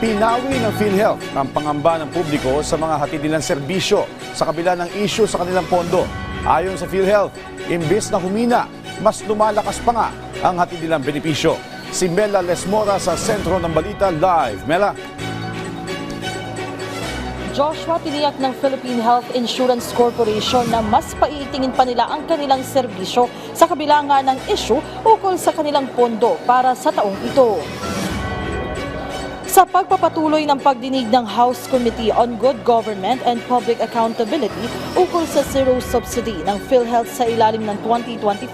Pinawi ng PhilHealth ang pangamba ng publiko sa mga hatid nilang serbisyo sa kabila ng issue sa kanilang pondo. Ayon sa PhilHealth, imbes na humina, mas lumalakas pa nga ang hatid nilang benepisyo. Si Mela Lesmora sa sentro ng balita live. Mela. Joshua, tiniyak ng Philippine Health Insurance Corporation na mas paiitingin pa nila ang kanilang serbisyo sa kabila nga ng issue ukol sa kanilang pondo para sa taong ito. Sa pagpapatuloy ng pagdinig ng House Committee on Good Government and Public Accountability ukol sa zero subsidy ng PhilHealth sa ilalim ng 2025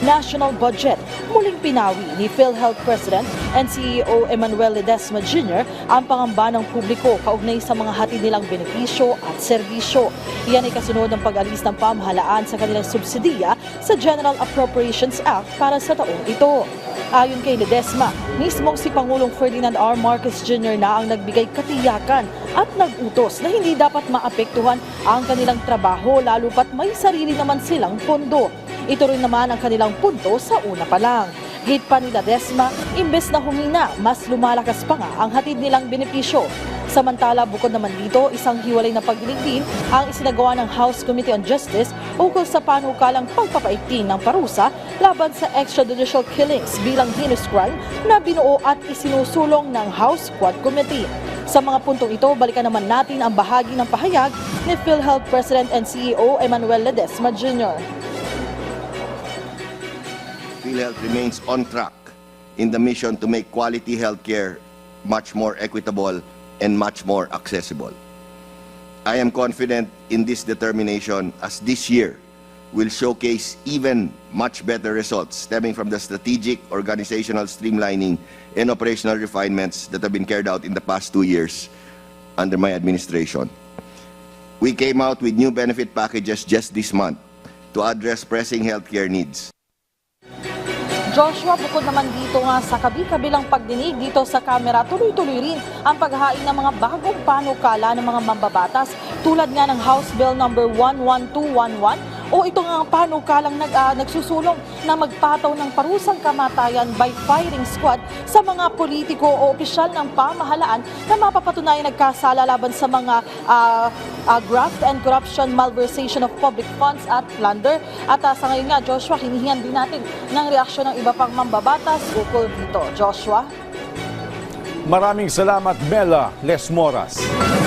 National Budget, muling pinawi ni PhilHealth President and CEO Emmanuel Ledesma Jr. ang pangamba ng publiko kaugnay sa mga hatid nilang benepisyo at serbisyo. Iyan ay kasunod ng pag-alis ng pamahalaan sa kanilang subsidiya sa General Appropriations Act para sa taong ito. Ayon kay Ledesma, mismong si Pangulong Ferdinand R. Marcos Jr. na ang nagbigay katiyakan at nag-utos na hindi dapat maapektuhan ang kanilang trabaho lalo pat may sarili naman silang pondo. Ito rin naman ang kanilang punto sa una pa lang. Gate pa ni Ledesma, imbes na humina, mas lumalakas pa nga ang hatid nilang benepisyo. Samantala, bukod naman dito, isang hiwalay na pagdinig din ang isinagawa ng House Committee on Justice ukol sa panukalang pagpapaigting ng parusa laban sa extrajudicial killings bilang heinous crime na binuo at isinusulong ng House Quad Committee. Sa mga puntong ito, balikan naman natin ang bahagi ng pahayag ni PhilHealth President and CEO Emmanuel Ledesma Jr. PhilHealth remains on track in the mission to make quality healthcare much more equitable and much more accessible. I am confident in this determination as this year will showcase even much better results stemming from the strategic organizational streamlining and operational refinements that have been carried out in the past 2 years under my administration. We came out with new benefit packages just this month to address pressing healthcare needs. Joshua, bukod naman dito nga sa kabi-kabilang pagdinig dito sa kamera, tuloy-tuloy rin ang paghahain ng mga bagong panukala ng mga mambabatas tulad nga ng House Bill number 11211 o ito nga ang panukalang nagsusulong na magpataw ng parusang kamatayan by firing squad sa mga politiko o opisyal ng pamahalaan na mapapatunayan nagkasala laban sa mga graft and corruption, malversation of public funds at plunder. At sa ngayon nga, Joshua, hinihingan din natin ng reaksyon ng iba pang mambabatas ukol dito. Joshua? Maraming salamat, Mela Lesmoras.